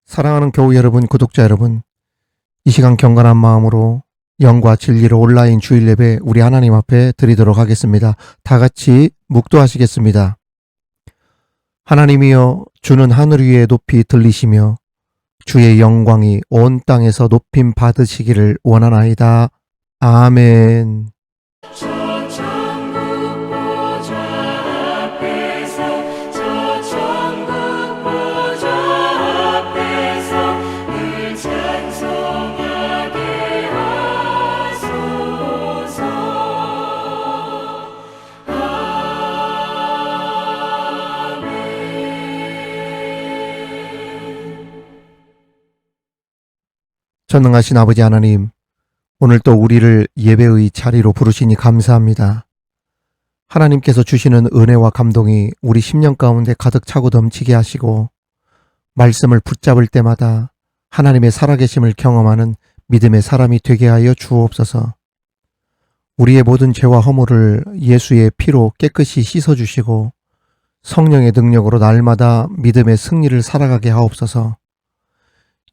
사랑하는 교우 여러분, 구독자 여러분, 이 시간 경건한 마음으로 영과 진리로 온라인 주일 예배 우리 하나님 앞에 드리도록 하겠습니다. 다 같이 묵도하시겠습니다. 하나님이여, 주는 하늘 위에 높이 들리시며 주의 영광이 온 땅에서 높임 받으시기를 원하나이다. 아멘. 전능하신 아버지 하나님, 오늘 또 우리를 예배의 자리로 부르시니 감사합니다. 하나님께서 주시는 은혜와 감동이 우리 심령 가운데 가득 차고 넘치게 하시고, 말씀을 붙잡을 때마다 하나님의 살아계심을 경험하는 믿음의 사람이 되게 하여 주옵소서. 우리의 모든 죄와 허물을 예수의 피로 깨끗이 씻어주시고 성령의 능력으로 날마다 믿음의 승리를 살아가게 하옵소서.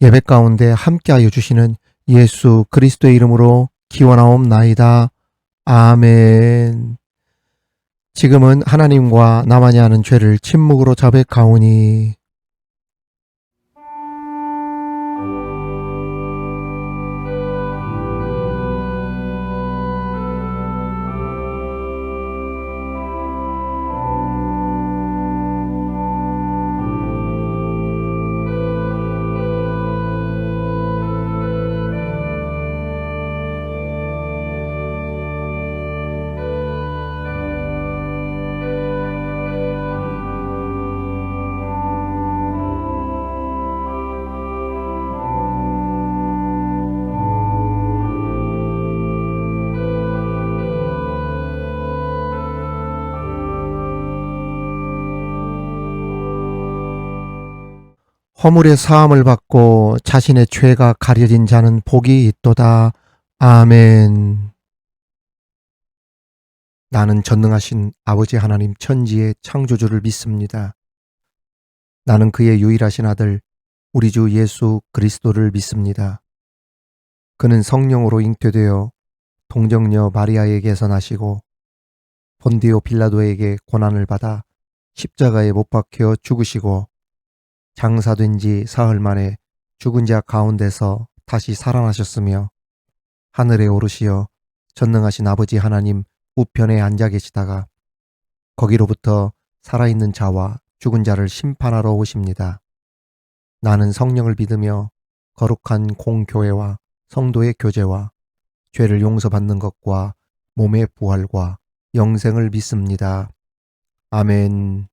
예배 가운데 함께하여 주시는 예수 그리스도의 이름으로 기원하옵나이다. 아멘. 지금은 하나님과 나만이 하는 죄를 침묵으로 자백하오니. 허물의 사함을 받고 자신의 죄가 가려진 자는 복이 있도다. 아멘. 나는 전능하신 아버지 하나님 천지의 창조주를 믿습니다. 나는 그의 유일하신 아들 우리 주 예수 그리스도를 믿습니다. 그는 성령으로 잉태되어 동정녀 마리아에게서 나시고 본디오 빌라도에게 고난을 받아 십자가에 못 박혀 죽으시고 장사된 지 사흘 만에 죽은 자 가운데서 다시 살아나셨으며 하늘에 오르시어 전능하신 아버지 하나님 우편에 앉아 계시다가 거기로부터 살아있는 자와 죽은 자를 심판하러 오십니다. 나는 성령을 믿으며 거룩한 공교회와 성도의 교제와 죄를 용서받는 것과 몸의 부활과 영생을 믿습니다. 아멘.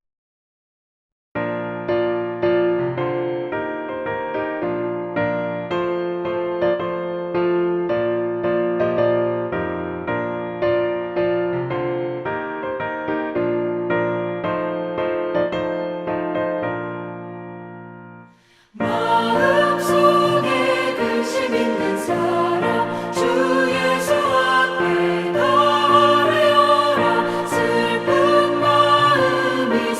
슬픈 마음이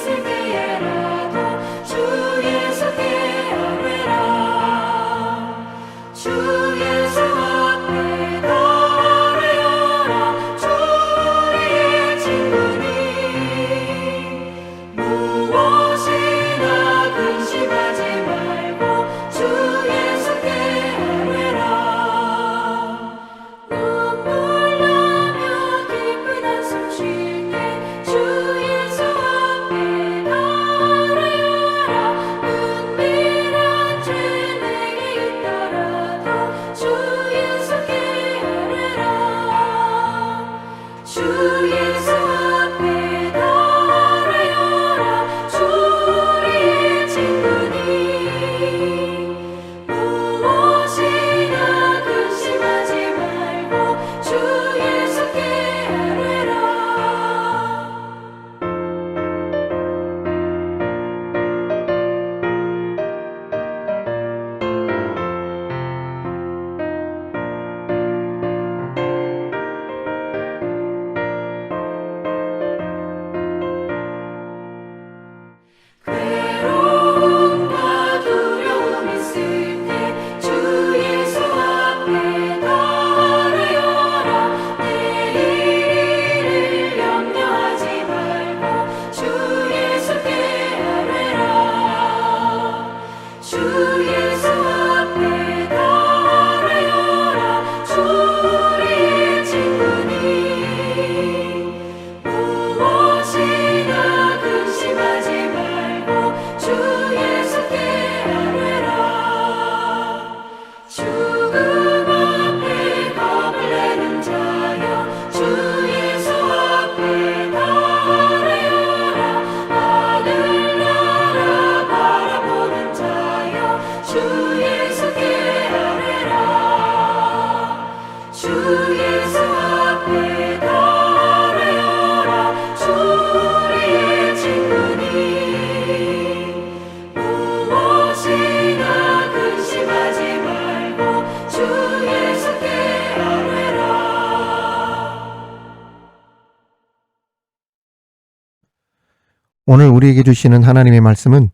오늘 우리에게 주시는 하나님의 말씀은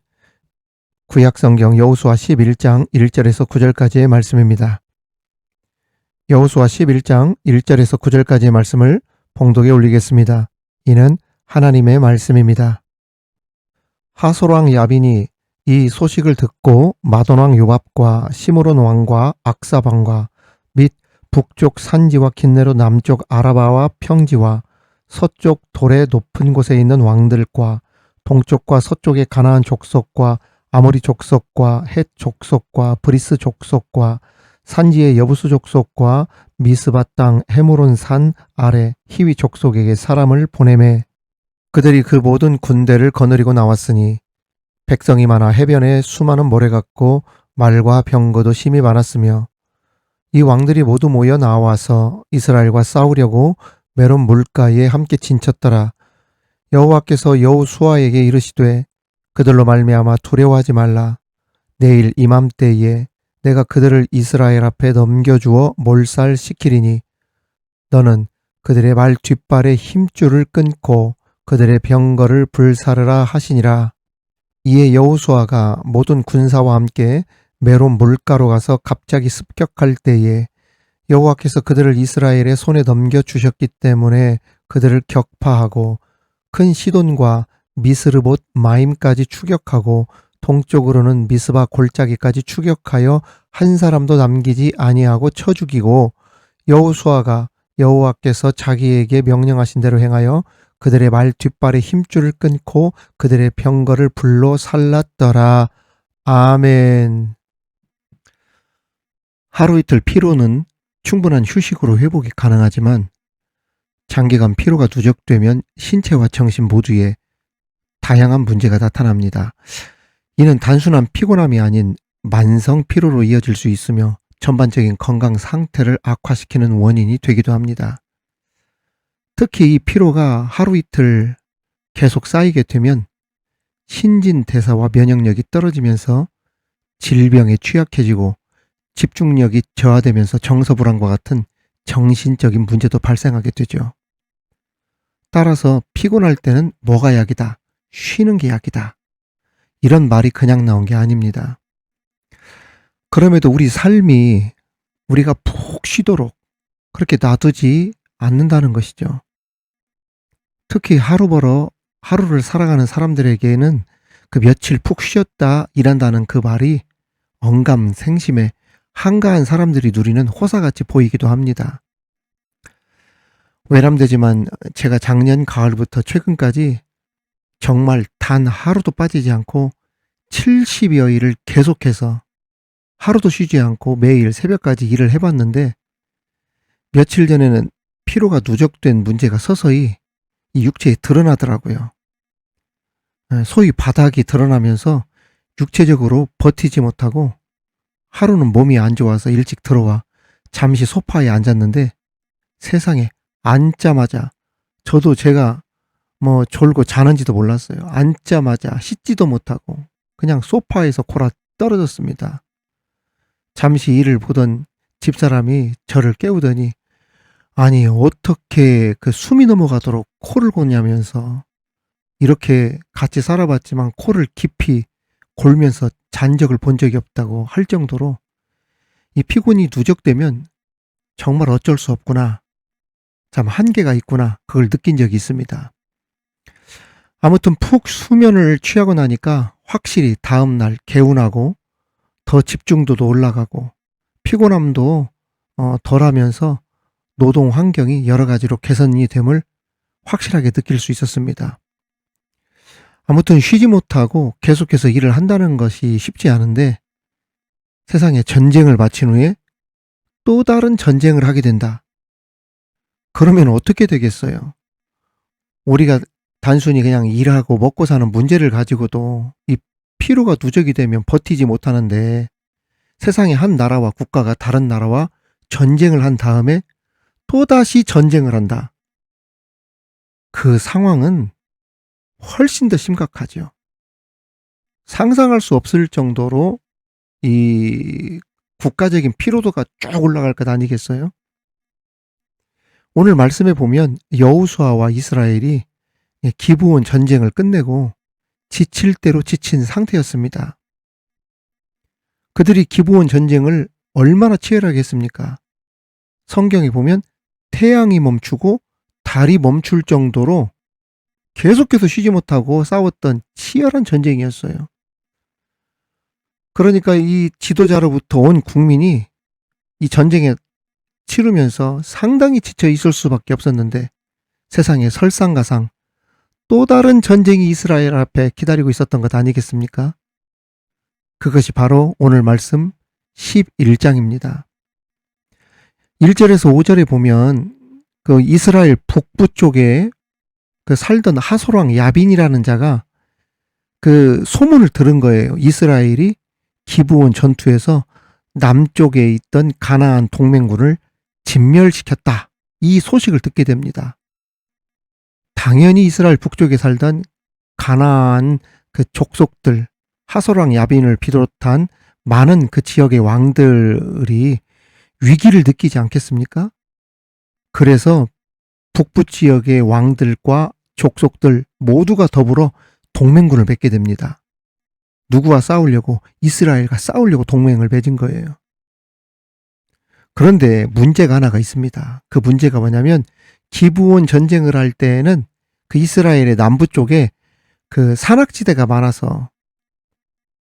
구약성경 여호수아 11장 1절에서 9절까지의 말씀입니다. 여호수아 11장 1절에서 9절까지의 말씀을 봉독에 올리겠습니다. 이는 하나님의 말씀입니다. 하솔왕 야빈이 이 소식을 듣고 마돈왕 요밥과 시므론 왕과 악사방과 및 북쪽 산지와 킨네로 남쪽 아라바와 평지와 서쪽 돌의 높은 곳에 있는 왕들과 동쪽과 서쪽의 가나안 족속과 아모리 족속과 헷 족속과 브리스 족속과 산지의 여부수 족속과 미스바 땅 헤므론 산 아래 히위 족속에게 사람을 보내매 그들이 그 모든 군대를 거느리고 나왔으니 백성이 많아 해변에 수많은 모래 같고 말과 병거도 심히 많았으며 이 왕들이 모두 모여 나와서 이스라엘과 싸우려고 메론 물가에 함께 진쳤더라. 여호와께서 여호수아에게 이르시되 그들로 말미암아 두려워하지 말라. 내일 이맘때에 내가 그들을 이스라엘 앞에 넘겨주어 몰살시키리니 너는 그들의 말 뒷발에 힘줄을 끊고 그들의 병거를 불사르라 하시니라. 이에 여호수아가 모든 군사와 함께 메론 물가로 가서 갑자기 습격할 때에 여호와께서 그들을 이스라엘의 손에 넘겨주셨기 때문에 그들을 격파하고 큰 시돈과 미스르봇 마임까지 추격하고 동쪽으로는 미스바 골짜기까지 추격하여 한 사람도 남기지 아니하고 쳐 죽이고 여호수아가 여호와께서 자기에게 명령하신 대로 행하여 그들의 말 뒷발에 힘줄을 끊고 그들의 병거를 불로 살랐더라. 아멘. 하루 이틀 피로는 충분한 휴식으로 회복이 가능하지만 장기간 피로가 누적되면 신체와 정신 모두에 다양한 문제가 나타납니다. 이는 단순한 피곤함이 아닌 만성 피로로 이어질 수 있으며 전반적인 건강 상태를 악화시키는 원인이 되기도 합니다. 특히 이 피로가 하루 이틀 계속 쌓이게 되면 신진대사와 면역력이 떨어지면서 질병에 취약해지고 집중력이 저하되면서 정서불안과 같은 정신적인 문제도 발생하게 되죠. 따라서 피곤할 때는 뭐가 약이다, 쉬는 게 약이다, 이런 말이 그냥 나온 게 아닙니다. 그럼에도 우리 삶이 우리가 푹 쉬도록 그렇게 놔두지 않는다는 것이죠. 특히 하루 벌어 하루를 살아가는 사람들에게는 그 며칠 푹 쉬었다 일한다는 그 말이 언감생심에 한가한 사람들이 누리는 호사같이 보이기도 합니다. 외람되지만 제가 작년 가을부터 최근까지 정말 단 하루도 빠지지 않고 70여일을 계속해서 하루도 쉬지 않고 매일 새벽까지 일을 해봤는데 며칠 전에는 피로가 누적된 문제가 서서히 이 육체에 드러나더라고요. 소위 바닥이 드러나면서 육체적으로 버티지 못하고 하루는 몸이 안 좋아서 일찍 들어와 잠시 소파에 앉았는데 세상에 앉자마자 저도 제가 졸고 자는지도 몰랐어요. 앉자마자 씻지도 못하고 그냥 소파에서 골아 떨어졌습니다. 잠시 일을 보던 집사람이 저를 깨우더니 아니 어떻게 그 숨이 넘어가도록 코를 고냐면서 이렇게 같이 살아봤지만 코를 깊이 골면서 잔 적을 본 적이 없다고 할 정도로 이 피곤이 누적되면 정말 어쩔 수 없구나, 참 한계가 있구나, 그걸 느낀 적이 있습니다. 아무튼 푹 수면을 취하고 나니까 확실히 다음날 개운하고 더 집중도도 올라가고 피곤함도 덜하면서 노동 환경이 여러 가지로 개선이 됨을 확실하게 느낄 수 있었습니다. 아무튼 쉬지 못하고 계속해서 일을 한다는 것이 쉽지 않은데 세상에 전쟁을 마친 후에 또 다른 전쟁을 하게 된다. 그러면 어떻게 되겠어요? 우리가 단순히 그냥 일하고 먹고 사는 문제를 가지고도 이 피로가 누적이 되면 버티지 못하는데 세상의 한 나라와 국가가 다른 나라와 전쟁을 한 다음에 또다시 전쟁을 한다. 그 상황은 훨씬 더 심각하죠. 상상할 수 없을 정도로 이 국가적인 피로도가 쭉 올라갈 것 아니겠어요? 오늘 말씀에 보면 여호수아와 이스라엘이 기브온 전쟁을 끝내고 지칠 대로 지친 상태였습니다. 그들이 기브온 전쟁을 얼마나 치열하게 했습니까? 성경에 보면 태양이 멈추고 달이 멈출 정도로 계속해서 쉬지 못하고 싸웠던 치열한 전쟁이었어요. 그러니까 이 지도자로부터 온 국민이 이 전쟁에 치르면서 상당히 지쳐 있을 수밖에 없었는데 세상에 설상가상 또 다른 전쟁이 이스라엘 앞에 기다리고 있었던 것 아니겠습니까? 그것이 바로 오늘 말씀 11장입니다. 1절에서 5절에 보면 그 이스라엘 북부 쪽에 그 살던 하솔왕 야빈이라는 자가 그 소문을 들은 거예요. 이스라엘이 기브온 전투에서 남쪽에 있던 가나안 동맹군을 진멸시켰다. 이 소식을 듣게 됩니다. 당연히 이스라엘 북쪽에 살던 가나안 그 족속들, 하솔왕 야빈을 비롯한 많은 그 지역의 왕들이 위기를 느끼지 않겠습니까? 그래서 북부 지역의 왕들과 족속들 모두가 더불어 동맹군을 맺게 됩니다. 누구와 싸우려고? 이스라엘과 싸우려고 동맹을 맺은 거예요. 그런데 문제가 하나가 있습니다. 그 문제가 뭐냐면 기브온 전쟁을 할 때에는 그 이스라엘의 남부 쪽에 그 산악지대가 많아서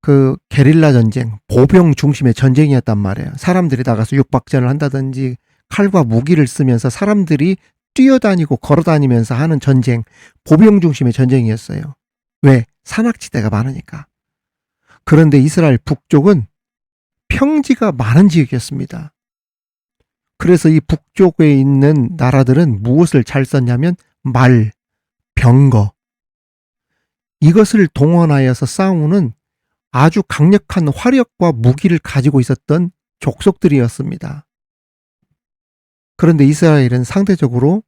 그 게릴라 전쟁, 보병 중심의 전쟁이었단 말이에요. 사람들이 나가서 육박전을 한다든지 칼과 무기를 쓰면서 사람들이 뛰어다니고 걸어다니면서 하는 전쟁, 보병 중심의 전쟁이었어요. 왜? 산악지대가 많으니까. 그런데 이스라엘 북쪽은 평지가 많은 지역이었습니다. 그래서 이 북쪽에 있는 나라들은 무엇을 잘 썼냐면 말, 병거, 이것을 동원하여서 싸우는 아주 강력한 화력과 무기를 가지고 있었던 족속들이었습니다. 그런데 이스라엘은 상대적으로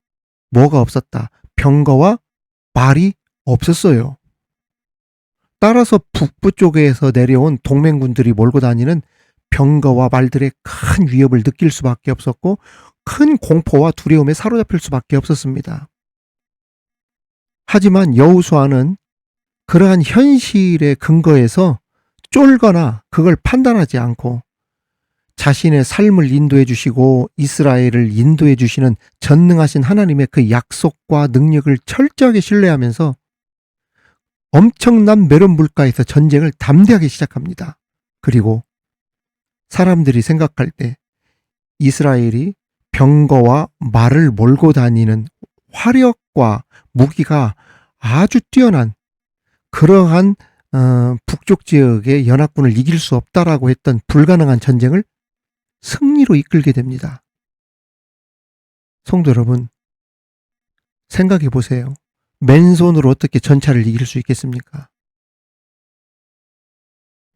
뭐가 없었다? 병거와 말이 없었어요. 따라서 북부 쪽에서 내려온 동맹군들이 몰고 다니는 병거와 말들의 큰 위협을 느낄 수밖에 없었고 큰 공포와 두려움에 사로잡힐 수밖에 없었습니다. 하지만 여호수아는 그러한 현실의 근거에서 쫄거나 그걸 판단하지 않고 자신의 삶을 인도해 주시고 이스라엘을 인도해 주시는 전능하신 하나님의 그 약속과 능력을 철저하게 신뢰하면서 엄청난 메론 물가에서 전쟁을 담대하게 시작합니다. 그리고 사람들이 생각할 때 이스라엘이 병거와 말을 몰고 다니는 화력과 무기가 아주 뛰어난 그러한 북쪽 지역의 연합군을 이길 수 없다라고 했던 불가능한 전쟁을 승리로 이끌게 됩니다. 성도 여러분, 생각해 보세요. 맨손으로 어떻게 전차를 이길 수 있겠습니까?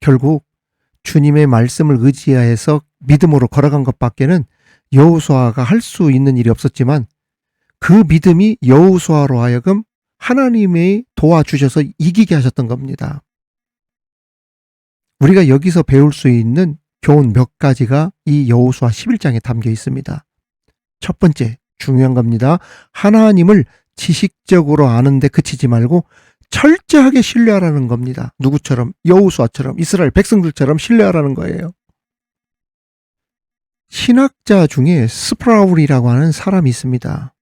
결국 주님의 말씀을 의지하여서 믿음으로 걸어간 것밖에는 여호수아가 할 수 있는 일이 없었지만 그 믿음이 여호수아로 하여금 하나님이 도와주셔서 이기게 하셨던 겁니다. 우리가 여기서 배울 수 있는 교훈 몇 가지가 이 여호수아 11장에 담겨 있습니다. 첫 번째, 중요한 겁니다. 하나님을 지식적으로 아는데 그치지 말고 철저하게 신뢰하라는 겁니다. 누구처럼? 여호수아처럼, 이스라엘 백성들처럼 신뢰하라는 거예요. 신학자 중에 스프라울이라고 하는 사람이 있습니다.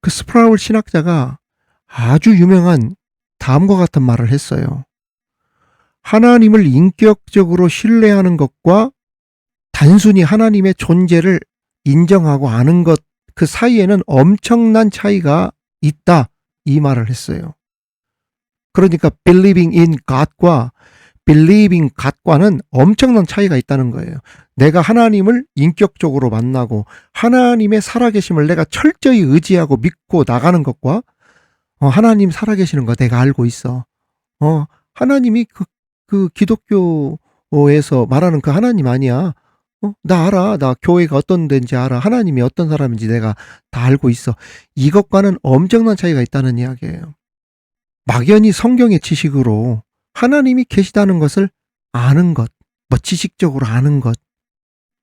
그 스프라울 신학자가 아주 유명한 다음과 같은 말을 했어요. 하나님을 인격적으로 신뢰하는 것과 단순히 하나님의 존재를 인정하고 아는 것 그 사이에는 엄청난 차이가 있다. 이 말을 했어요. 그러니까 believing in God과 believing God과는 엄청난 차이가 있다는 거예요. 내가 하나님을 인격적으로 만나고 하나님의 살아계심을 내가 철저히 의지하고 믿고 나가는 것과 하나님 살아계시는 거 내가 알고 있어. 하나님이 그 기독교에서 말하는 그 하나님 아니야. 나 알아. 나 교회가 어떤 데인지 알아. 하나님이 어떤 사람인지 내가 다 알고 있어. 이것과는 엄청난 차이가 있다는 이야기예요. 막연히 성경의 지식으로 하나님이 계시다는 것을 아는 것, 뭐 지식적으로 아는 것,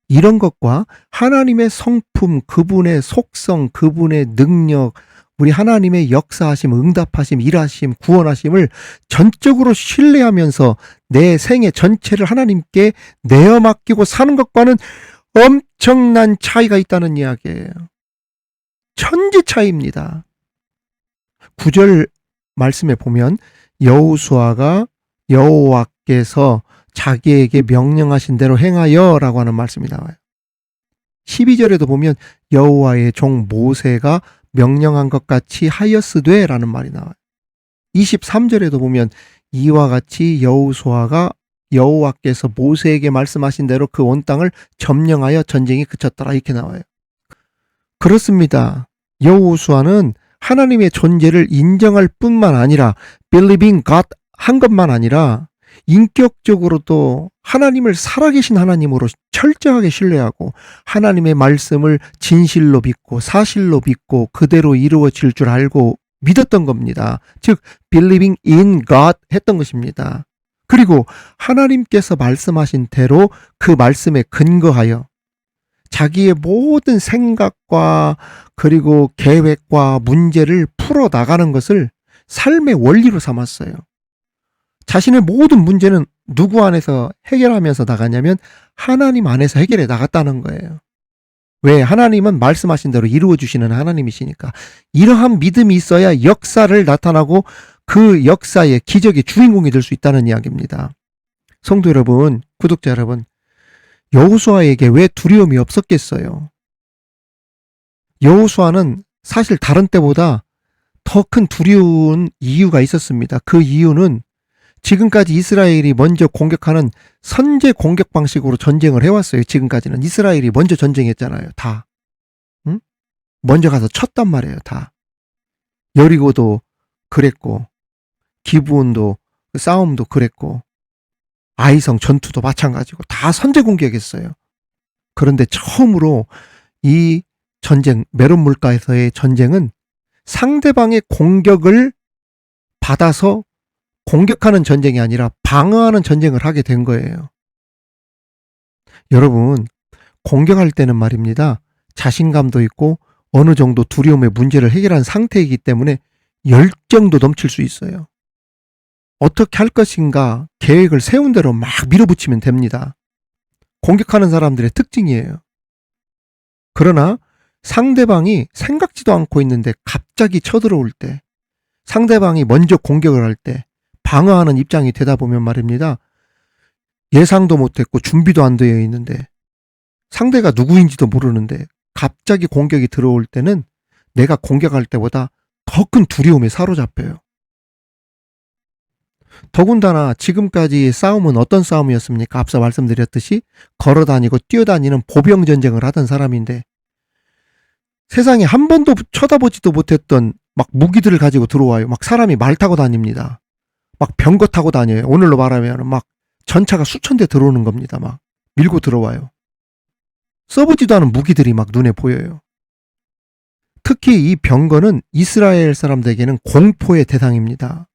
이런 것과 하나님의 성품, 그분의 속성, 그분의 능력, 우리 하나님의 역사하심, 응답하심, 일하심, 구원하심을 전적으로 신뢰하면서 내 생애 전체를 하나님께 내어 맡기고 사는 것과는 엄청난 차이가 있다는 이야기예요. 천지 차이입니다. 9절 말씀에 보면 여호수아가 여호와께서 자기에게 명령하신 대로 행하여 라고 하는 말씀이 나와요. 12절에도 보면 여호와의 종 모세가 명령한 것 같이 하였으되 라는 말이 나와요. 23절에도 보면 이와 같이 여호수아가 여호와께서 모세에게 말씀하신 대로 그 온 땅을 점령하여 전쟁이 그쳤더라 이렇게 나와요. 그렇습니다. 여호수아는 하나님의 존재를 인정할 뿐만 아니라 believing God 한 것만 아니라 인격적으로도 하나님을 살아계신 하나님으로 철저하게 신뢰하고 하나님의 말씀을 진실로 믿고 사실로 믿고 그대로 이루어질 줄 알고 믿었던 겁니다. 즉 believing in God 했던 것입니다. 그리고 하나님께서 말씀하신 대로 그 말씀에 근거하여 자기의 모든 생각과 그리고 계획과 문제를 풀어나가는 것을 삶의 원리로 삼았어요. 자신의 모든 문제는 누구 안에서 해결하면서 나가냐면 하나님 안에서 해결해 나갔다는 거예요. 왜? 하나님은 말씀하신 대로 이루어주시는 하나님이시니까. 이러한 믿음이 있어야 역사를 나타나고 그 역사의 기적의 주인공이 될 수 있다는 이야기입니다. 성도 여러분, 구독자 여러분, 여호수아에게 왜 두려움이 없었겠어요? 여호수아는 사실 다른 때보다 더 큰 두려운 이유가 있었습니다. 그 이유는 지금까지 이스라엘이 먼저 공격하는 선제 공격 방식으로 전쟁을 해왔어요. 지금까지는 이스라엘이 먼저 전쟁했잖아요. 다. 응? 먼저 가서 쳤단 말이에요. 다. 여리고도 그랬고 기브온도 싸움도 그랬고 아이성 전투도 마찬가지고 다 선제 공격했어요. 그런데 처음으로 이 전쟁, 메론 물가에서의 전쟁은 상대방의 공격을 받아서 공격하는 전쟁이 아니라 방어하는 전쟁을 하게 된 거예요. 여러분, 공격할 때는 말입니다. 자신감도 있고 어느 정도 두려움의 문제를 해결한 상태이기 때문에 열정도 넘칠 수 있어요. 어떻게 할 것인가 계획을 세운 대로 막 밀어붙이면 됩니다. 공격하는 사람들의 특징이에요. 그러나 상대방이 생각지도 않고 있는데 갑자기 쳐들어올 때, 상대방이 먼저 공격을 할 때 방어하는 입장이 되다 보면 말입니다. 예상도 못했고 준비도 안 되어 있는데 상대가 누구인지도 모르는데 갑자기 공격이 들어올 때는 내가 공격할 때보다 더 큰 두려움에 사로잡혀요. 더군다나 지금까지의 싸움은 어떤 싸움이었습니까? 앞서 말씀드렸듯이 걸어다니고 뛰어다니는 보병전쟁을 하던 사람인데 세상에 한 번도 쳐다보지도 못했던 막 무기들을 가지고 들어와요. 막 사람이 말 타고 다닙니다. 막 병거 타고 다녀요. 오늘로 말하면 막 전차가 수천 대 들어오는 겁니다. 막 밀고 들어와요. 써보지도 않은 무기들이 막 눈에 보여요. 특히 이 병거는 이스라엘 사람들에게는 공포의 대상입니다.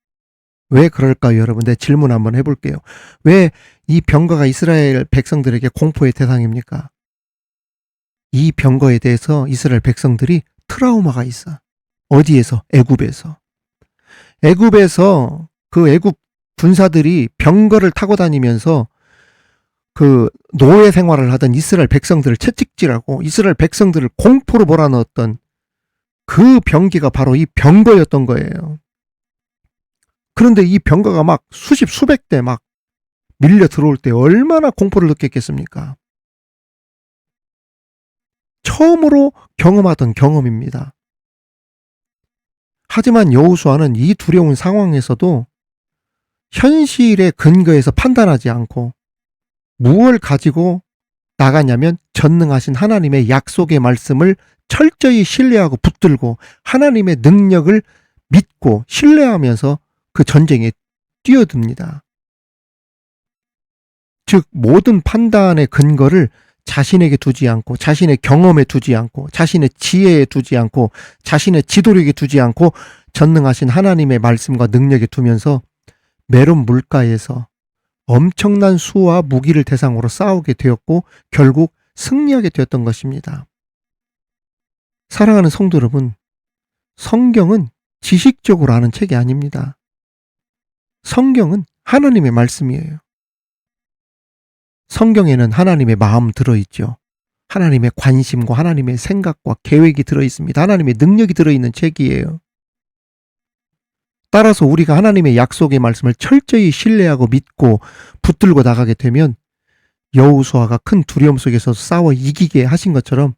왜 그럴까요, 여러분? 내 질문 한번 해볼게요. 왜 이 병거가 이스라엘 백성들에게 공포의 대상입니까? 이 병거에 대해서 이스라엘 백성들이 트라우마가 있어. 어디에서? 애굽에서. 애굽에서 그 애굽 군사들이 병거를 타고 다니면서 그 노예 생활을 하던 이스라엘 백성들을 채찍질하고 이스라엘 백성들을 공포로 몰아넣었던 그 병기가 바로 이 병거였던 거예요. 그런데 이 병거가 막 수십 수백 대 막 밀려 들어올 때 얼마나 공포를 느꼈겠습니까? 처음으로 경험하던 경험입니다. 하지만 여호수아는 이 두려운 상황에서도 현실의 근거에서 판단하지 않고 무엇을 가지고 나가냐면 전능하신 하나님의 약속의 말씀을 철저히 신뢰하고 붙들고 하나님의 능력을 믿고 신뢰하면서 그 전쟁에 뛰어듭니다. 즉 모든 판단의 근거를 자신에게 두지 않고 자신의 경험에 두지 않고 자신의 지혜에 두지 않고 자신의 지도력에 두지 않고 전능하신 하나님의 말씀과 능력에 두면서 메론 물가에서 엄청난 수와 무기를 대상으로 싸우게 되었고 결국 승리하게 되었던 것입니다. 사랑하는 성도 여러분, 성경은 지식적으로 아는 책이 아닙니다. 성경은 하나님의 말씀이에요. 성경에는 하나님의 마음 들어있죠. 하나님의 관심과 하나님의 생각과 계획이 들어있습니다. 하나님의 능력이 들어있는 책이에요. 따라서 우리가 하나님의 약속의 말씀을 철저히 신뢰하고 믿고 붙들고 나가게 되면 여호수아가 큰 두려움 속에서 싸워 이기게 하신 것처럼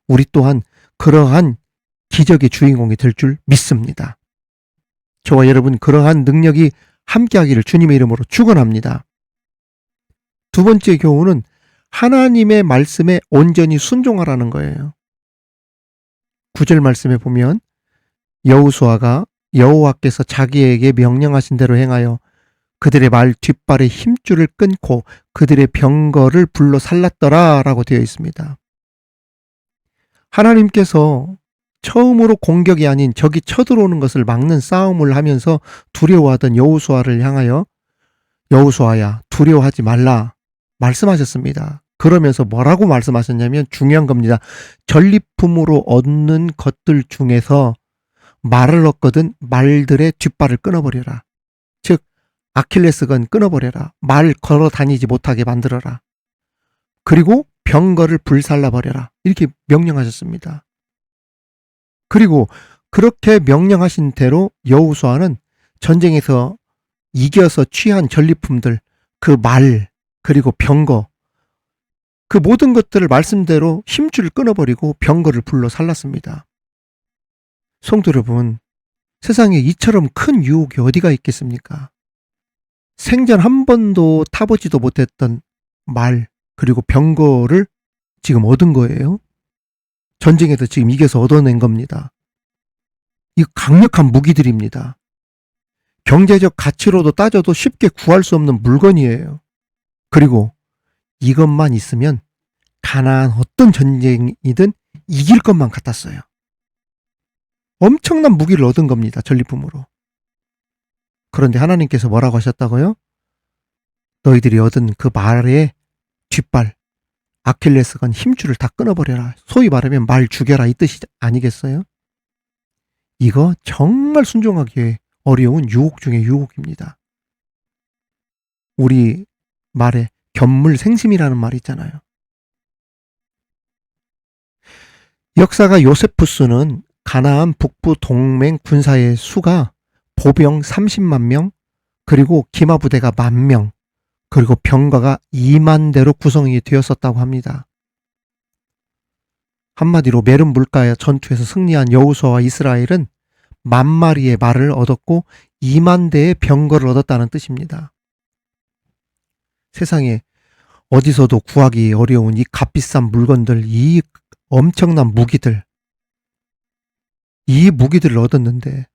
우리 또한 그러한 기적의 주인공이 될 줄 믿습니다. 저와 여러분 그러한 능력이 함께하기를 주님의 이름으로 축원합니다. 두 번째 교훈은 하나님의 말씀에 온전히 순종하라는 거예요. 9절 말씀에 보면 여호수아가 여호와께서 자기에게 명령하신 대로 행하여 그들의 말 뒷발의 힘줄을 끊고 그들의 병거를 불러 살랐더라 라고 되어 있습니다. 하나님께서 처음으로 공격이 아닌 적이 쳐들어오는 것을 막는 싸움을 하면서 두려워하던 여호수아를 향하여 여호수아야 두려워하지 말라 말씀하셨습니다. 그러면서 뭐라고 말씀하셨냐면 중요한 겁니다. 전리품으로 얻는 것들 중에서 말을 얻거든 말들의 뒷발을 끊어버려라. 즉 아킬레스건 끊어버려라. 말 걸어 다니지 못하게 만들어라. 그리고 병거를 불살라버려라. 이렇게 명령하셨습니다. 그리고 그렇게 명령하신 대로 여호수아는 전쟁에서 이겨서 취한 전리품들, 그 말, 그리고 병거, 그 모든 것들을 말씀대로 힘줄을 끊어버리고 병거를 불러 살랐습니다. 성도 여러분, 세상에 이처럼 큰 유혹이 어디가 있겠습니까? 생전 한 번도 타보지도 못했던 말, 그리고 병거를 지금 얻은 거예요. 전쟁에서 지금 이겨서 얻어낸 겁니다. 이 강력한 무기들입니다. 경제적 가치로도 따져도 쉽게 구할 수 없는 물건이에요. 그리고 이것만 있으면 가나안 어떤 전쟁이든 이길 것만 같았어요. 엄청난 무기를 얻은 겁니다. 전리품으로. 그런데 하나님께서 뭐라고 하셨다고요? 너희들이 얻은 그 말의 뒷발, 아킬레스건 힘줄을 다 끊어버려라. 소위 말하면 말 죽여라 이 뜻이 아니겠어요? 이거 정말 순종하기 어려운 유혹 중의 유혹입니다. 우리 말에 견물생심이라는 말이 있잖아요. 역사가 요세푸스는 가나안 북부 동맹 군사의 수가 보병 30만 명, 그리고 기마부대가 10,000명, 그리고 병거가 2만 대로 구성이 되었었다고 합니다. 한마디로 메름 물가의 전투에서 승리한 여호수아와 이스라엘은 10,000마리의 말을 얻었고 2만 대의 병거를 얻었다는 뜻입니다. 세상에 어디서도 구하기 어려운 이 값비싼 물건들, 이 엄청난 무기들, 이 무기들을 얻었는데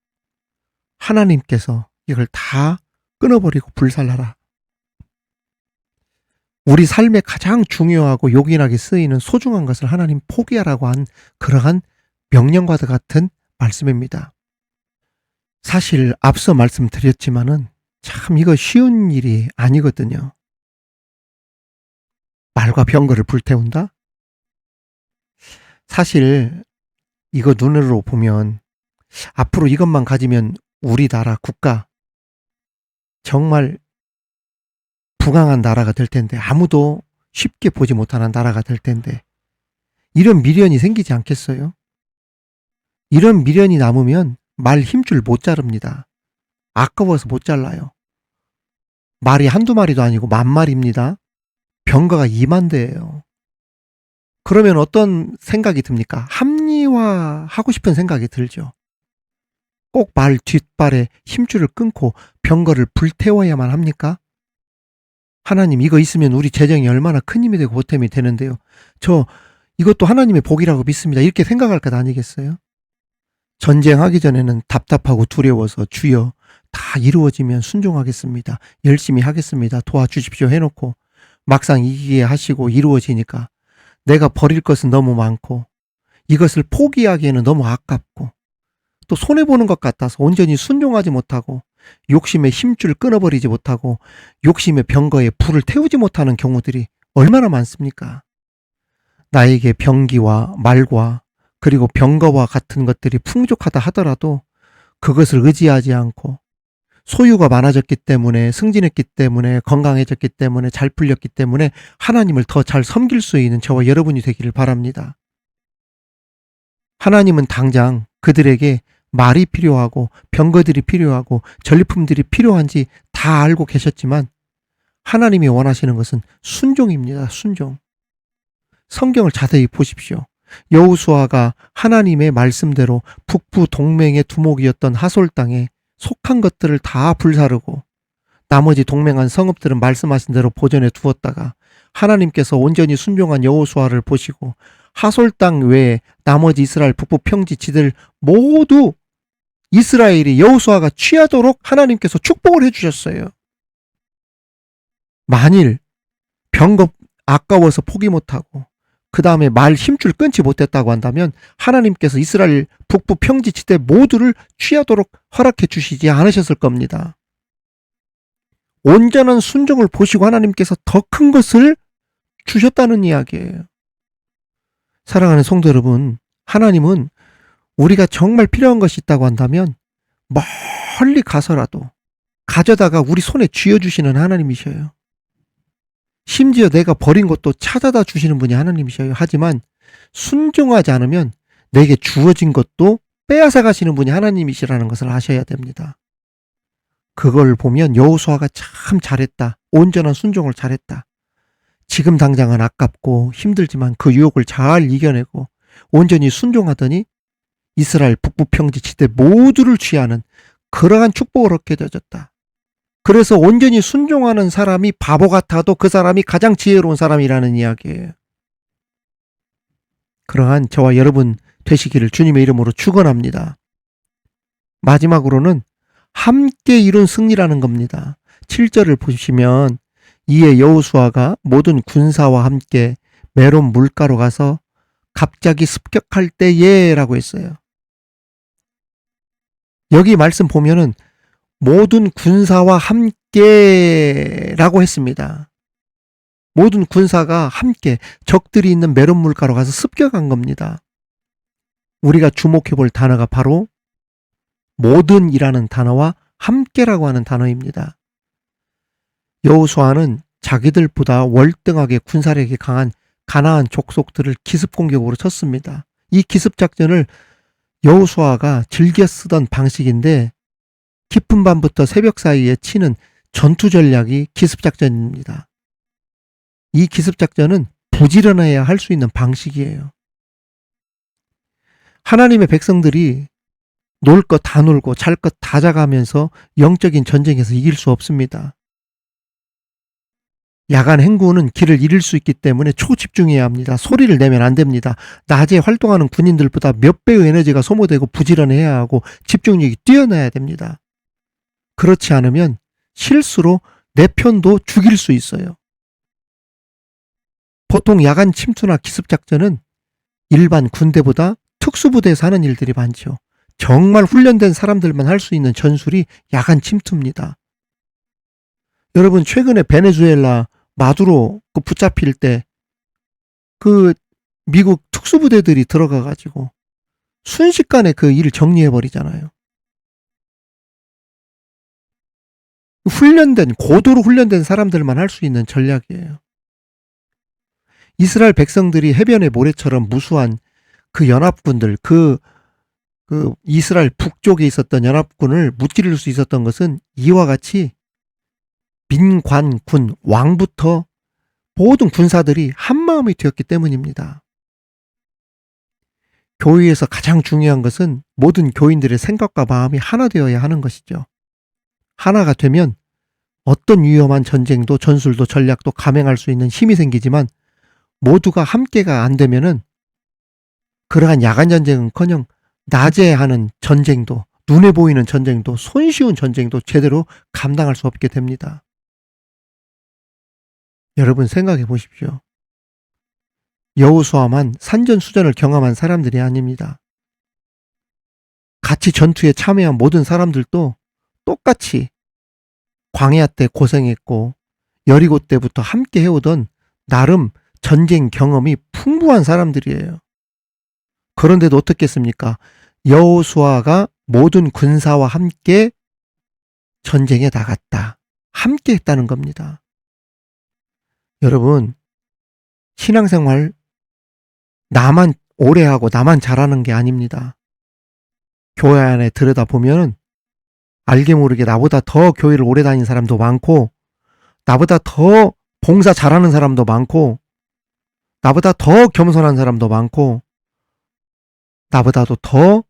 하나님께서 이걸 다 끊어버리고 불살라라. 우리 삶에 가장 중요하고 요긴하게 쓰이는 소중한 것을 하나님 포기하라고 한 그러한 명령과도 같은 말씀입니다. 사실 앞서 말씀드렸지만은 참 이거 쉬운 일이 아니거든요. 말과 병거를 불태운다? 사실 이거 눈으로 보면 앞으로 이것만 가지면 우리나라 국가 정말 부강한 나라가 될 텐데, 아무도 쉽게 보지 못하는 나라가 될 텐데, 이런 미련이 생기지 않겠어요? 이런 미련이 남으면 말 힘줄 못 자릅니다. 아까워서 못 잘라요. 말이 한두 마리도 아니고 10,000마리입니다. 병거가 2만 대예요. 그러면 어떤 생각이 듭니까? 합리화하고 싶은 생각이 들죠. 꼭 말 뒷발에 힘줄을 끊고 병거를 불태워야만 합니까? 하나님, 이거 있으면 우리 재정이 얼마나 큰 힘이 되고 보탬이 되는데요. 저 이것도 하나님의 복이라고 믿습니다. 이렇게 생각할 것 아니겠어요? 전쟁하기 전에는 답답하고 두려워서 주여 다 이루어지면 순종하겠습니다. 열심히 하겠습니다. 도와주십시오 해놓고 막상 이기게 하시고 이루어지니까 내가 버릴 것은 너무 많고 이것을 포기하기에는 너무 아깝고 또 손해보는 것 같아서 온전히 순종하지 못하고 욕심의 힘줄 끊어버리지 못하고 욕심의 병거에 불을 태우지 못하는 경우들이 얼마나 많습니까? 나에게 병기와 말과 그리고 병거와 같은 것들이 풍족하다 하더라도 그것을 의지하지 않고 소유가 많아졌기 때문에, 승진했기 때문에, 건강해졌기 때문에, 잘 풀렸기 때문에 하나님을 더 잘 섬길 수 있는 저와 여러분이 되기를 바랍니다. 하나님은 당장 그들에게 말이 필요하고 병거들이 필요하고 전리품들이 필요한지 다 알고 계셨지만 하나님이 원하시는 것은 순종입니다. 순종. 성경을 자세히 보십시오. 여호수아가 하나님의 말씀대로 북부 동맹의 두목이었던 하솔 땅에 속한 것들을 다 불사르고 나머지 동맹한 성읍들은 말씀하신 대로 보존해 두었다가 하나님께서 온전히 순종한 여호수아를 보시고 하솔 땅 외에 나머지 이스라엘 북부 평지 지들 모두 이스라엘이 여호수아가 취하도록 하나님께서 축복을 해주셨어요. 만일 병거 아까워서 포기 못하고 그 다음에 말 힘줄 끊지 못했다고 한다면 하나님께서 이스라엘 북부 평지 지대 모두를 취하도록 허락해 주시지 않으셨을 겁니다. 온전한 순종을 보시고 하나님께서 더 큰 것을 주셨다는 이야기예요. 사랑하는 성도 여러분, 하나님은 우리가 정말 필요한 것이 있다고 한다면 멀리 가서라도 가져다가 우리 손에 쥐어주시는 하나님이셔요. 심지어 내가 버린 것도 찾아다 주시는 분이 하나님이셔요. 하지만 순종하지 않으면 내게 주어진 것도 빼앗아 가시는 분이 하나님이시라는 것을 아셔야 됩니다. 그걸 보면 여호수아가 참 잘했다. 온전한 순종을 잘했다. 지금 당장은 아깝고 힘들지만 그 유혹을 잘 이겨내고 온전히 순종하더니 이스라엘 북부 평지 지대 모두를 취하는 그러한 축복을 얻게 되어졌다. 그래서 온전히 순종하는 사람이 바보 같아도 그 사람이 가장 지혜로운 사람이라는 이야기예요. 그러한 저와 여러분 되시기를 주님의 이름으로 축원합니다. 마지막으로는 함께 이룬 승리라는 겁니다. 7절을 보시면 이에 여호수아가 모든 군사와 함께 메론 물가로 가서 갑자기 습격할 때에 라고 했어요. 여기 말씀 보면은 모든 군사와 함께 라고 했습니다. 모든 군사가 함께 적들이 있는 메론 물가로 가서 습격한 겁니다. 우리가 주목해 볼 단어가 바로 모든이라는 단어와 함께라고 하는 단어입니다. 여호수아는 자기들보다 월등하게 군사력이 강한 가나안 족속들을 기습 공격으로 쳤습니다. 이 기습 작전을 여호수아가 즐겨 쓰던 방식인데 깊은 밤부터 새벽 사이에 치는 전투 전략이 기습 작전입니다. 이 기습 작전은 부지런해야 할 수 있는 방식이에요. 하나님의 백성들이 놀 것 다 놀고 잘 것 다 자가면서 영적인 전쟁에서 이길 수 없습니다. 야간 행군은 길을 잃을 수 있기 때문에 초집중해야 합니다. 소리를 내면 안 됩니다. 낮에 활동하는 군인들보다 몇 배의 에너지가 소모되고 부지런해야 하고 집중력이 뛰어나야 됩니다. 그렇지 않으면 실수로 내 편도 죽일 수 있어요. 보통 야간 침투나 기습작전은 일반 군대보다 특수부대에서 하는 일들이 많죠. 정말 훈련된 사람들만 할 수 있는 전술이 야간 침투입니다. 여러분 최근에 베네수엘라 마두로 붙잡힐 때 그 미국 특수부대들이 들어가 가지고 순식간에 그 일을 정리해 버리잖아요. 고도로 훈련된 사람들만 할 수 있는 전략이에요. 이스라엘 백성들이 해변의 모래처럼 무수한 그 연합군들, 그 이스라엘 북쪽에 있었던 연합군을 무찌를 수 있었던 것은 이와 같이 민관군, 왕부터 모든 군사들이 한마음이 되었기 때문입니다. 교회에서 가장 중요한 것은 모든 교인들의 생각과 마음이 하나 되어야 하는 것이죠. 하나가 되면 어떤 위험한 전쟁도 전술도 전략도 감행할 수 있는 힘이 생기지만 모두가 함께가 안 되면은 그러한 야간 전쟁은커녕 낮에 하는 전쟁도 눈에 보이는 전쟁도 손쉬운 전쟁도 제대로 감당할 수 없게 됩니다. 여러분 생각해 보십시오. 여호수아만 산전수전을 경험한 사람들이 아닙니다. 같이 전투에 참여한 모든 사람들도 똑같이 광야 때 고생했고 여리고 때부터 함께 해오던 나름 전쟁 경험이 풍부한 사람들이에요. 그런데도 어떻겠습니까? 여호수아가 모든 군사와 함께 전쟁에 나갔다. 함께 했다는 겁니다. 여러분, 신앙생활 나만 오래 하고 나만 잘하는 게 아닙니다. 교회 안에 들여다보면 알게 모르게 나보다 더 교회를 오래 다닌 사람도 많고, 나보다 더 봉사 잘하는 사람도 많고, 나보다 더 겸손한 사람도 많고, 나보다도 더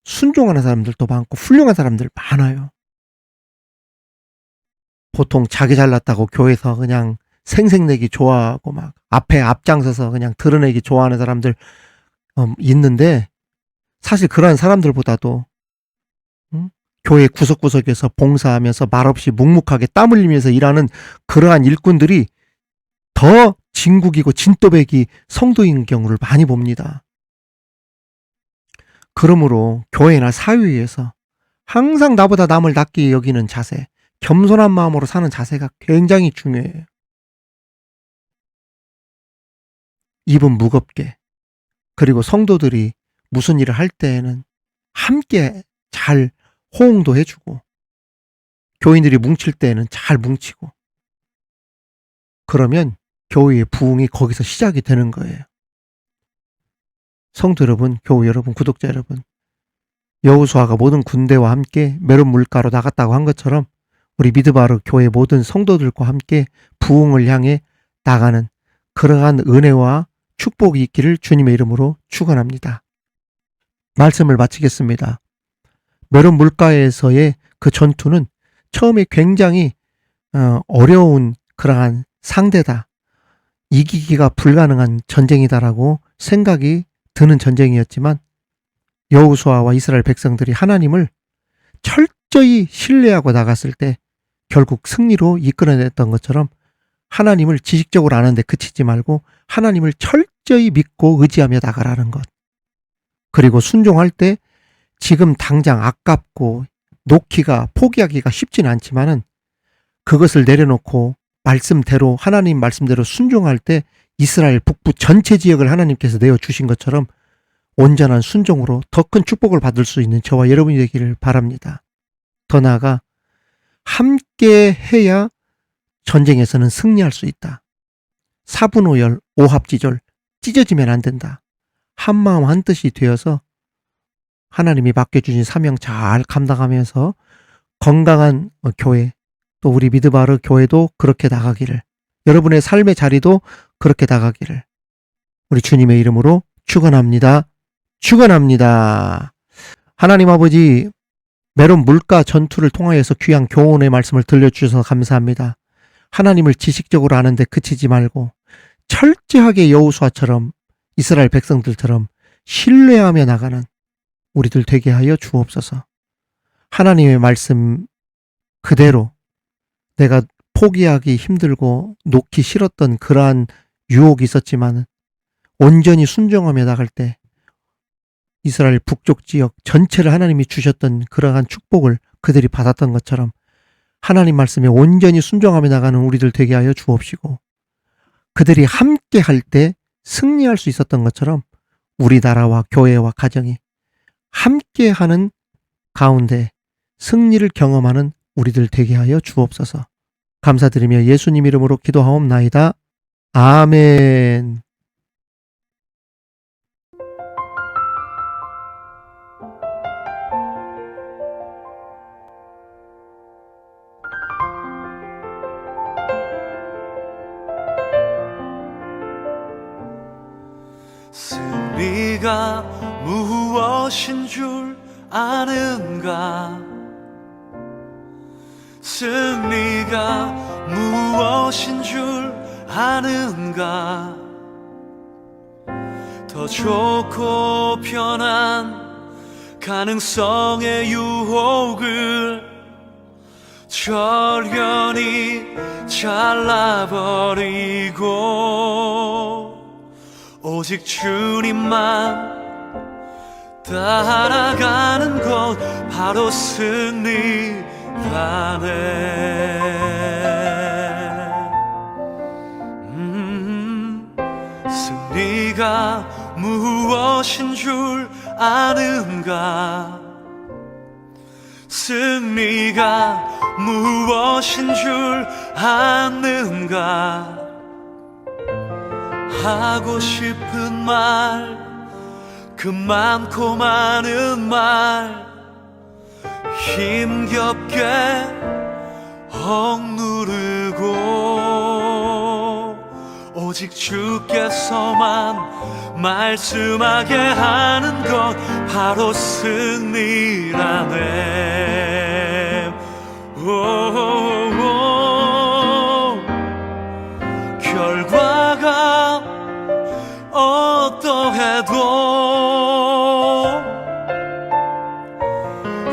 순종하는 사람들도 많고 훌륭한 사람들 많아요. 보통 자기 잘났다고 교회에서 그냥 생색내기 좋아하고 막 앞에 앞장서서 그냥 드러내기 좋아하는 사람들 있는데, 사실 그러한 사람들보다도 교회 구석구석에서 봉사하면서 말없이 묵묵하게 땀 흘리면서 일하는 그러한 일꾼들이 더 진국이고 진또배기 성도인 경우를 많이 봅니다. 그러므로 교회나 사회에서 항상 나보다 남을 낮게 여기는 자세, 겸손한 마음으로 사는 자세가 굉장히 중요해요. 입은 무겁게, 그리고 성도들이 무슨 일을 할 때에는 함께 잘 호응도 해주고, 교인들이 뭉칠 때에는 잘 뭉치고, 그러면 교회의 부흥이 거기서 시작이 되는 거예요. 성도 여러분, 교우 여러분, 구독자 여러분, 여호수아가 모든 군대와 함께 메론 물가로 나갔다고 한 것처럼 우리 미드바르 교회 모든 성도들과 함께 부흥을 향해 나가는 그러한 은혜와 축복이 있기를 주님의 이름으로 축원합니다. 말씀을 마치겠습니다. 메론 물가에서의 그 전투는 처음에 굉장히 어려운 그러한 상대다, 이기기가 불가능한 전쟁이다라고 생각이 드는 전쟁이었지만, 여호수아와 이스라엘 백성들이 하나님을 철저히 신뢰하고 나갔을 때 결국 승리로 이끌어냈던 것처럼, 하나님을 지식적으로 아는데 그치지 말고 하나님을 철저히 믿고 의지하며 나가라는 것, 그리고 순종할 때 지금 당장 아깝고 놓기가 포기하기가 쉽진 않지만은 그것을 내려놓고 말씀대로, 하나님 말씀대로 순종할 때 이스라엘 북부 전체 지역을 하나님께서 내어주신 것처럼 온전한 순종으로 더 큰 축복을 받을 수 있는 저와 여러분이 되기를 바랍니다. 더 나아가 함께 해야 전쟁에서는 승리할 수 있다. 사분오열, 오합지졸, 찢어지면 안 된다. 한마음 한뜻이 되어서 하나님이 맡겨주신 사명 잘 감당하면서 건강한 교회, 또 우리 미드바르 교회도 그렇게 나가기를, 여러분의 삶의 자리도 그렇게 나가기를 우리 주님의 이름으로 축원합니다. 축원합니다. 하나님 아버지, 메론 물가 전투를 통하여서 귀한 교훈의 말씀을 들려주셔서 감사합니다. 하나님을 지식적으로 아는데 그치지 말고 철저하게 여호수아처럼, 이스라엘 백성들처럼 신뢰하며 나가는 우리들 되게 하여 주옵소서. 하나님의 말씀 그대로 내가 포기하기 힘들고 놓기 싫었던 그러한 유혹이 있었지만 온전히 순종하며 나갈 때 이스라엘 북쪽 지역 전체를 하나님이 주셨던 그러한 축복을 그들이 받았던 것처럼 하나님 말씀에 온전히 순종하며 나가는 우리들 되게 하여 주옵시고, 그들이 함께 할 때 승리할 수 있었던 것처럼 우리나라와 교회와 가정이 함께 하는 가운데 승리를 경험하는 우리들 되게 하여 주옵소서. 감사드리며 예수님 이름으로 기도하옵나이다. 아멘. 승리가 무엇인 줄 아는가? 승리가 무엇인 줄 아는가? 더 좋고 편한 가능성의 유혹을 절연히 잘라버리고 오직 주님만 따라가는 것, 바로 승리라네. 승리가 무엇인 줄 아는가? 승리가 무엇인 줄 아는가? 하고 싶은 말, 그 많고 많은 말 힘겹게 억누르고 오직 주께서만 말씀하게 하는 것 바로 승리라네. 결과가 어떠해도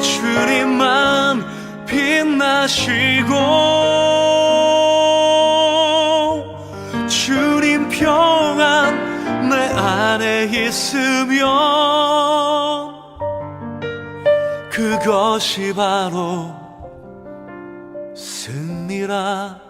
주님만 빛나시고 주님 평안 내 안에 있으면 그것이 바로 승리라.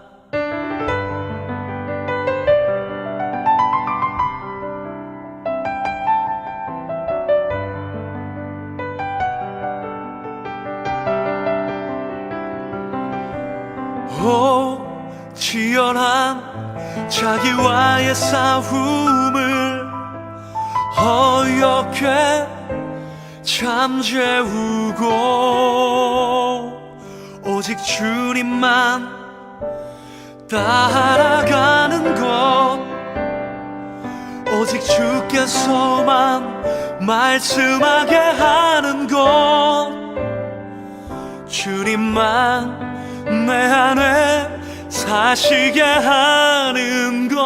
치열한 자기와의 싸움을 어렵게 잠재우고 오직 주님만 따라가는 것 오직 주께서만 말씀하게 하는 것 주님만 내 안에 사시게 하는 것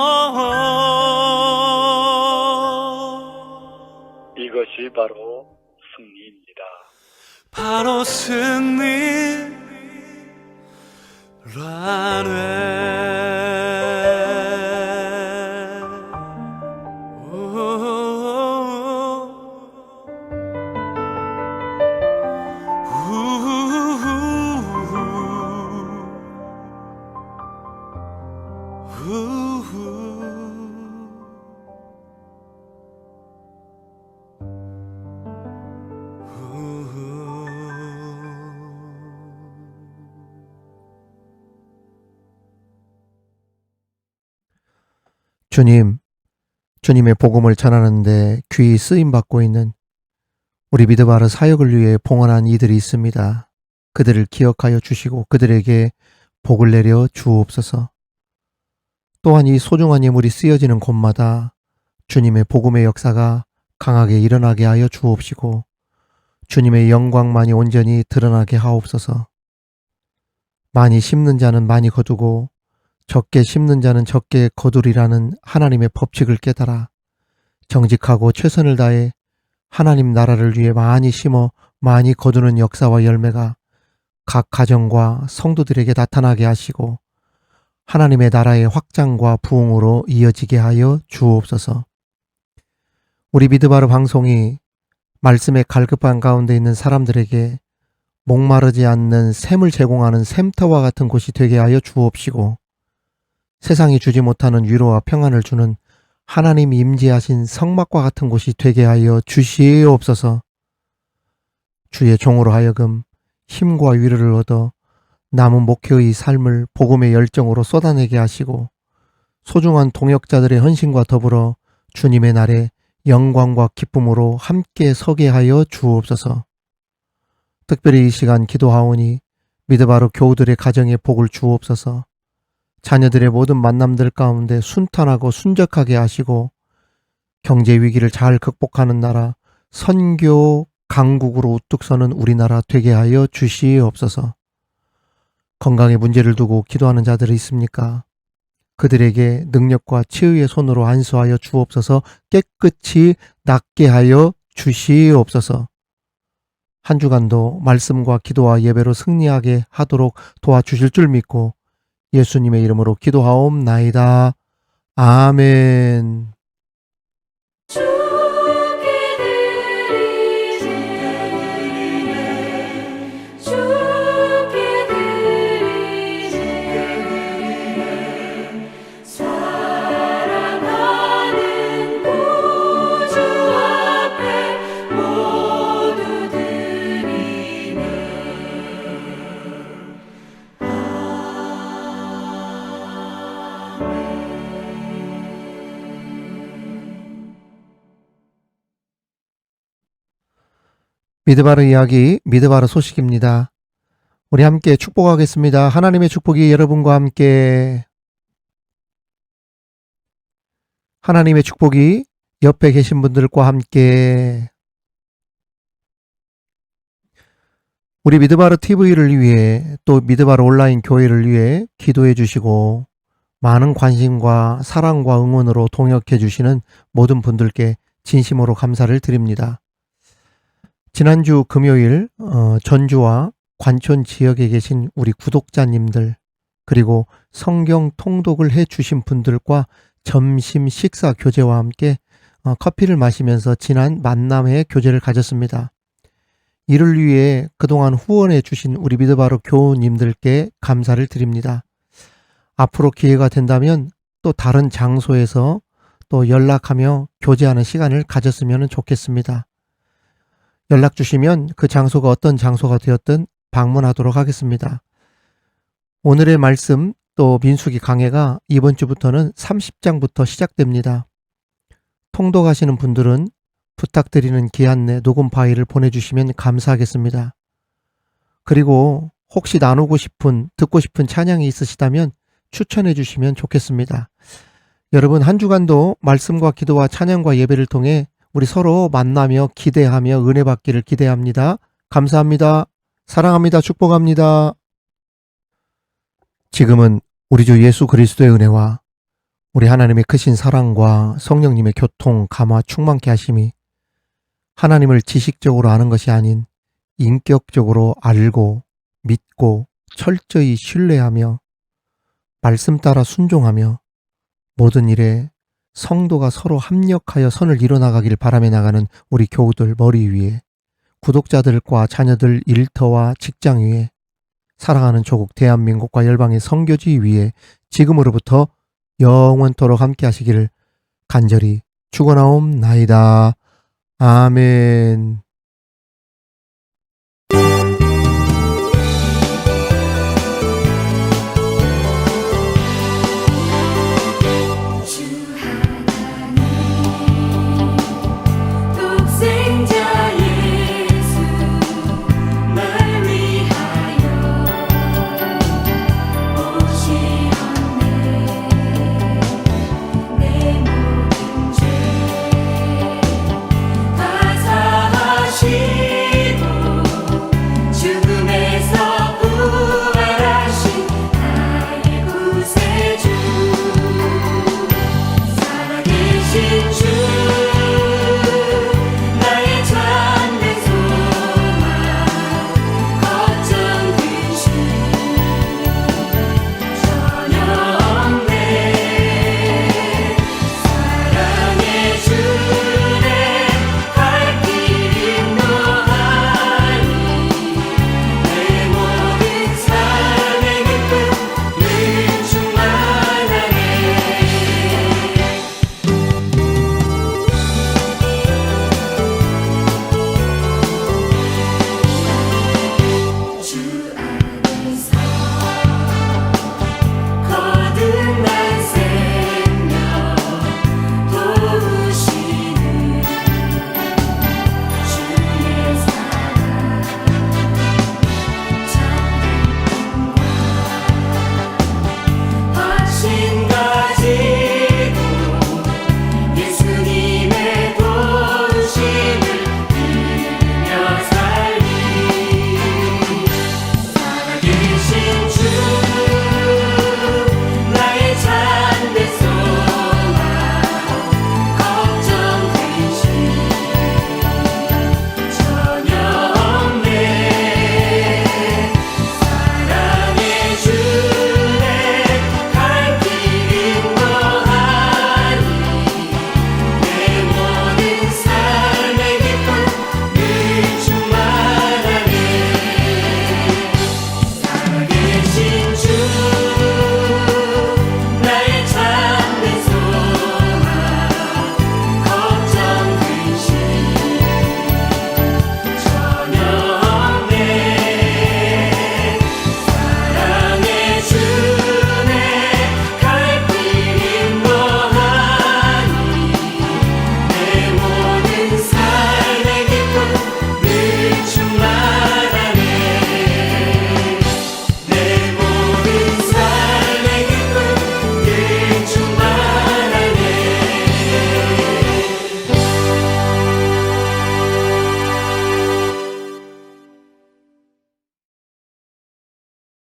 이것이 바로 승리입니다. 바로 주님의 복음을 전하는데 귀히 쓰임받고 있는 우리 미드바르 사역을 위해 봉헌한 이들이 있습니다. 그들을 기억하여 주시고 그들에게 복을 내려 주옵소서. 또한 이 소중한 예물이 쓰여지는 곳마다 주님의 복음의 역사가 강하게 일어나게 하여 주옵시고 주님의 영광만이 온전히 드러나게 하옵소서. 많이 심는 자는 많이 거두고 적게 심는 자는 적게 거두리라는 하나님의 법칙을 깨달아 정직하고 최선을 다해 하나님 나라를 위해 많이 심어 많이 거두는 역사와 열매가 각 가정과 성도들에게 나타나게 하시고 하나님의 나라의 확장과 부흥으로 이어지게 하여 주옵소서. 우리 미드바르 방송이 말씀의 갈급한 가운데 있는 사람들에게 목마르지 않는 샘을 제공하는 샘터와 같은 곳이 되게 하여 주옵시고 세상이 주지 못하는 위로와 평안을 주는 하나님 임재하신 성막과 같은 곳이 되게 하여 주시옵소서. 주의 종으로 하여금 힘과 위로를 얻어 남은 목회의 삶을 복음의 열정으로 쏟아내게 하시고 소중한 동역자들의 헌신과 더불어 주님의 날에 영광과 기쁨으로 함께 서게 하여 주옵소서. 특별히 이 시간 기도하오니 미드바르 교우들의 가정에 복을 주옵소서. 자녀들의 모든 만남들 가운데 순탄하고 순적하게 하시고 경제 위기를 잘 극복하는 나라, 선교 강국으로 우뚝 서는 우리나라 되게 하여 주시옵소서. 건강에 문제를 두고 기도하는 자들이 있습니까? 그들에게 능력과 치유의 손으로 안수하여 주옵소서. 깨끗이 낫게 하여 주시옵소서. 한 주간도 말씀과 기도와 예배로 승리하게 하도록 도와주실 줄 믿고 예수님의 이름으로 기도하옵나이다. 아멘. 사랑하는 구주 미드바르 이야기, 미드바르 소식입니다. 우리 함께 축복하겠습니다. 하나님의 축복이 여러분과 함께, 하나님의 축복이 옆에 계신 분들과 함께, 우리 미드바르 TV를 위해 또 미드바르 온라인 교회를 위해 기도해 주시고 많은 관심과 사랑과 응원으로 동역해 주시는 모든 분들께 진심으로 감사를 드립니다. 지난주 금요일 전주와 관촌 지역에 계신 우리 구독자님들, 그리고 성경 통독을 해 주신 분들과 점심 식사 교제와 함께 커피를 마시면서 지난 만남의 교제를 가졌습니다. 이를 위해 그동안 후원해 주신 우리 미드바르 교우님들께 감사를 드립니다. 앞으로 기회가 된다면 또 다른 장소에서 또 연락하며 교제하는 시간을 가졌으면 좋겠습니다. 연락 주시면 그 장소가 어떤 장소가 되었든 방문하도록 하겠습니다. 오늘의 말씀 또 민수기 강해가 이번 주부터는 30장부터 시작됩니다. 통독하시는 분들은 부탁드리는 기한 내 녹음 파일을 보내주시면 감사하겠습니다. 그리고 혹시 나누고 싶은, 듣고 싶은 찬양이 있으시다면 추천해 주시면 좋겠습니다. 여러분, 한 주간도 말씀과 기도와 찬양과 예배를 통해 우리 서로 만나며 기대하며 은혜 받기를 기대합니다. 감사합니다. 사랑합니다. 축복합니다. 지금은 우리 주 예수 그리스도의 은혜와 우리 하나님의 크신 사랑과 성령님의 교통, 감화, 충만케 하심이 하나님을 지식적으로 아는 것이 아닌 인격적으로 알고 믿고 철저히 신뢰하며 말씀 따라 순종하며 모든 일에 성도가 서로 합력하여 선을 이뤄나가길 바라며 나가는 우리 교우들 머리 위에, 구독자들과 자녀들 일터와 직장 위에, 사랑하는 조국 대한민국과 열방의 선교지 위에 지금으로부터 영원토록 함께 하시기를 간절히 축원하옵나이다. 아멘.